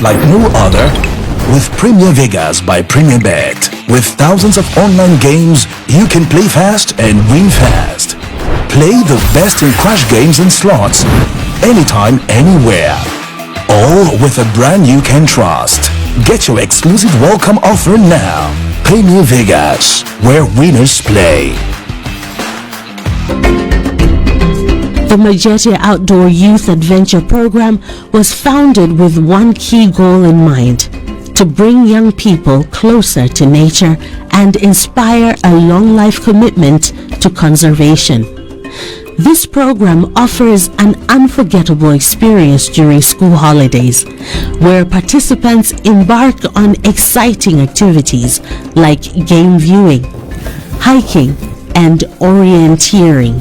launch like no other with Premier Vegas by Premier Bet. With thousands of online games, you can play fast and win fast. Play the best in crash games and slots, anytime, anywhere. All with a brand you can trust. Get your exclusive welcome offer now. Premier Vegas, where winners play. The MAJETE Outdoor Youth Adventure Program was founded with one key goal in mind: to bring young people closer to nature and inspire a long life commitment to conservation. This program offers an unforgettable experience during school holidays, where participants embark on exciting activities like game viewing, hiking, and orienteering,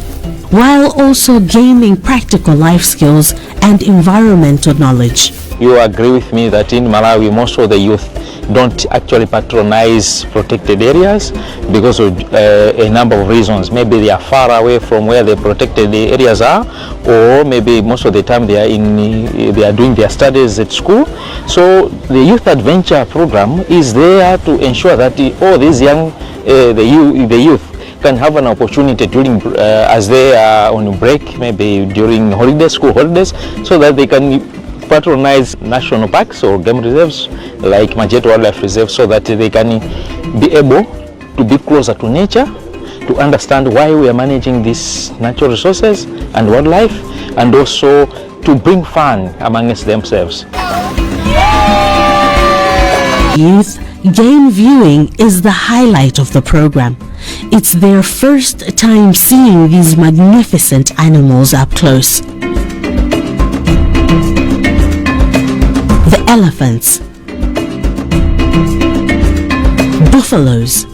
while also gaining practical life skills and environmental knowledge. You agree with me that in Malawi most of the youth don't actually patronize protected areas because of a number of reasons. Maybe they are far away from where the protected areas are, or maybe most of the time they are doing their studies at school. So the Youth Adventure Program is there to ensure that all these young the youth can have an opportunity during as they are on break, maybe during holidays, school holidays, so that they can patronize national parks or game reserves like MAJETE Wildlife Reserve, so that they can be able to be closer to nature, to understand why we are managing these natural resources and wildlife, and also to bring fun amongst themselves. Youth game viewing is the highlight of the program. It's their first time seeing these magnificent animals up close. The elephants, buffaloes,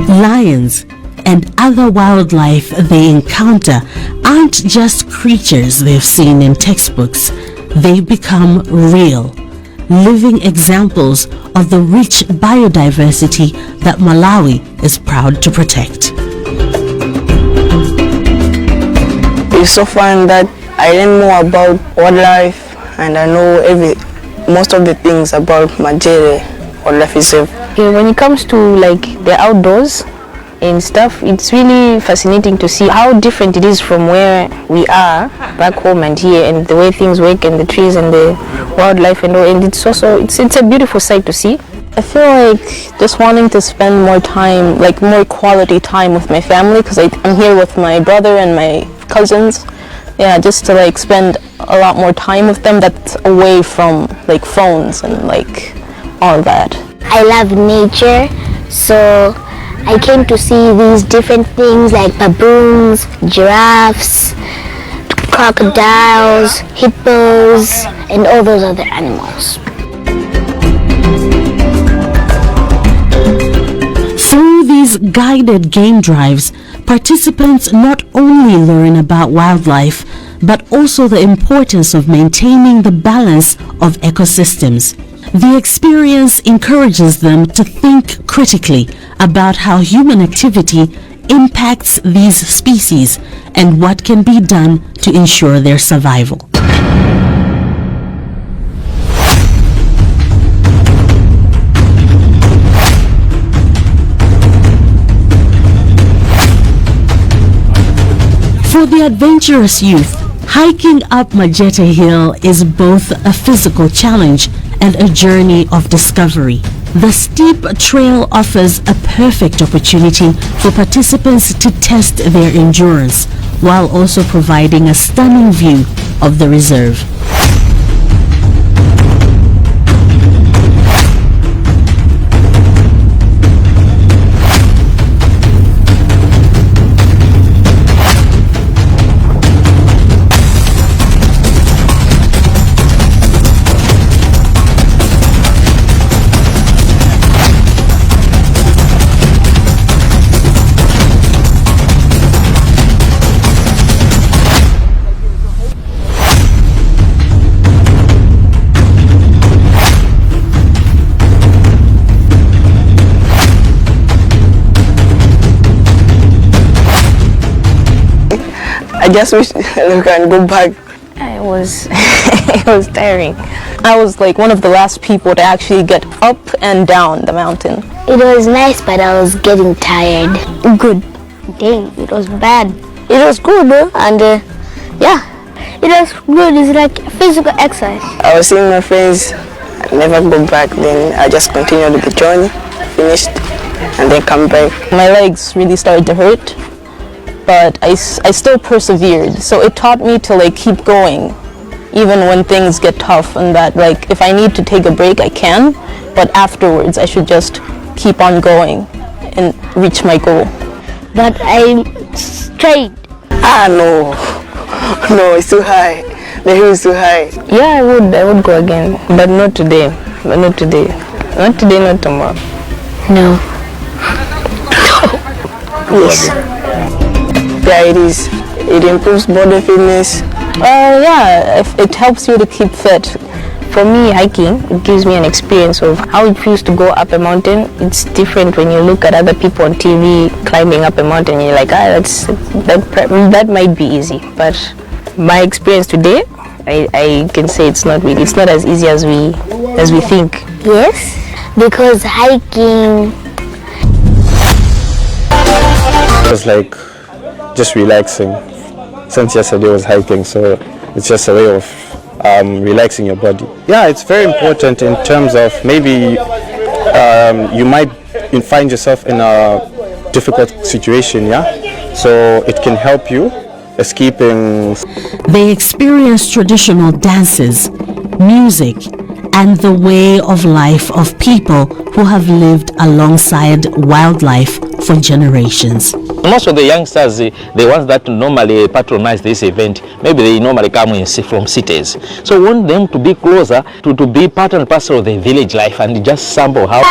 lions, and other wildlife they encounter aren't just creatures they've seen in textbooks. They've become real, living examples of the rich biodiversity that Malawi is proud to protect. It's so fun that I learn more about wildlife, and I know most of the things about MAJETE Wildlife Reserve. When it comes to like the outdoors and stuff, it's really fascinating to see how different it is from where we are back home and here, and the way things work, and the trees and the wildlife and all. And it's also it's a beautiful sight to see. I feel like just wanting to spend more time, like more quality time with my family, because I'm here with my brother and my cousins. Yeah, just to like spend a lot more time with them that's away from like phones and like all of that. I love nature, so I came to see these different things like baboons, giraffes, crocodiles, hippos, and all those other animals. Through these guided game drives, participants not only learn about wildlife, but also the importance of maintaining the balance of ecosystems. The experience encourages them to think critically about how human activity impacts these species and what can be done to ensure their survival. For the adventurous youth, hiking up MAJETE Hill is both a physical challenge and a journey of discovery. The steep trail offers a perfect opportunity for participants to test their endurance, while also providing a stunning view of the reserve. I just wish we can go back. It was It was tiring. I was like one of the last people to actually get up and down the mountain. It was nice, but I was getting tired. Good. Dang, it was bad. It was good, and yeah, it was good. It's like physical exercise. I was seeing my friends, I never go back. Then I just continued the journey, finished, and then come back. My legs really started to hurt, but I still persevered. So it taught me to like keep going, even when things get tough, and that like if I need to take a break, I can, but afterwards I should just keep on going and reach my goal. But I'm straight. No, it's too high. The hill is too high. Yeah, I would go again, but not today. Not today, not tomorrow. No. Yes. Yeah, it is. It improves body fitness. Yeah, it helps you to keep fit. For me, hiking, it gives me an experience of how it feels to go up a mountain. It's different when you look at other people on TV climbing up a mountain and you're like, that might be easy. But my experience today, I can say it's not as easy as we think. Yes, because hiking. It was like just relaxing. Since yesterday was hiking, so it's just a way of relaxing your body. Yeah, it's very important in terms of maybe you might find yourself in a difficult situation, yeah? So it can help you escaping. They experience traditional dances, music, and the way of life of people who have lived alongside wildlife for generations. Most of the youngsters, the ones that normally patronize this event, maybe they normally come from cities. So we want them to be closer, to be part and parcel of the village life and just sample how.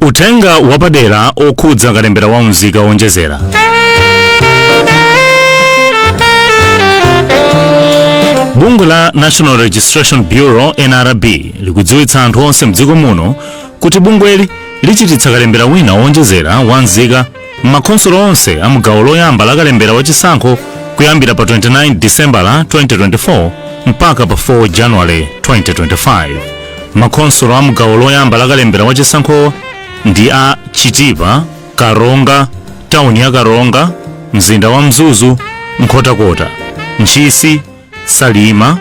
Utenga wapadera okhudza kalembera wa muzika wonjezera. Bungwe la National Registration Bureau NRB likudziwitsa anthu onse mdziko muno kuti bungweli lichititsa kalembera wina wonjezera wa nzika m'makhonsolo onse a mgawo loyamba la kalembera wachisankho kuyambira pa 29 December 2024 mpaka pa 4 January 2025. Makhonsolo a mgawo loyamba la kalembera wachisankho ndi a Chitipa, Karonga, tauni ya Karonga, mzinda wa Mzuzu, Nkhotakota, Ntchisi, Salima,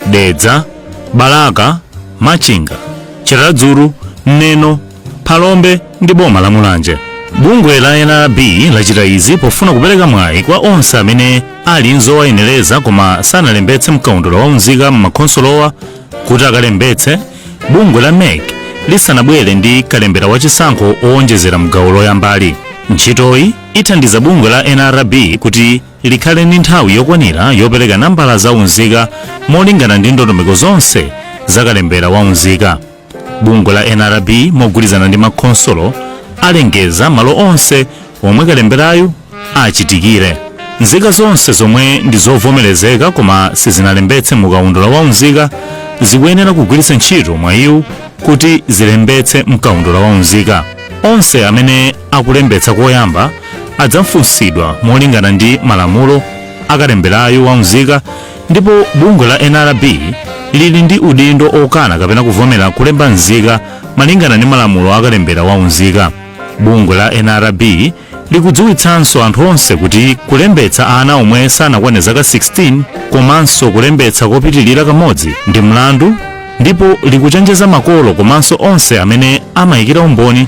Dedza, Balaka, Machinga, Chiradzulu, Neno, Phalombe ndi boma la Mulanje. Bungwe la NRB lachita izi pofuna kupereka mwayi kwa onse amene ali nzowayenereza koma sanalembetse mkaundula wa mzika m'makhonsolowa kuti akalembetse. Bungwe la MEC lisanabwere ndi kalembera wachisankho owonjezera mgawo loyambali. Ntchitoyi ithandiza bungwe la NRB kuti likhale ndi nthawi yokwanira yopereka nambala za unzika molingana ndi ndondomeko zonse za kalembera wa unzika. Bungwe la NRB mogwirizana ndi makhonsolo alengeza malo onse omwe kalemberayu achitikire. Nzika zonse zomwe ndi zovomerezeka koma sizinalembetse mukaundula wa unzika zikuyenera kugwiritsa ntchito mwayiwu kuti zilembetse mkaundula wa unzika. Onse amene akulembetsa koyamba adzafunsidwa molingana ndi malamulo akalemberayu wa unzika, ndipo bungwe la NRB lili ndi udindo okana kapena kuvomera kulemba nzika malingana ndi malamulo akalembera wa unzika. Bungwe la NRB likudziwitsanso anthu onse kuti kulembetsa ana omwe sanakwane zaka 16 komanso kulembetsa kopitilira kamodzi ndi mlandu, ndipo likuchenjeza makolo komanso onse amene amayikira umboni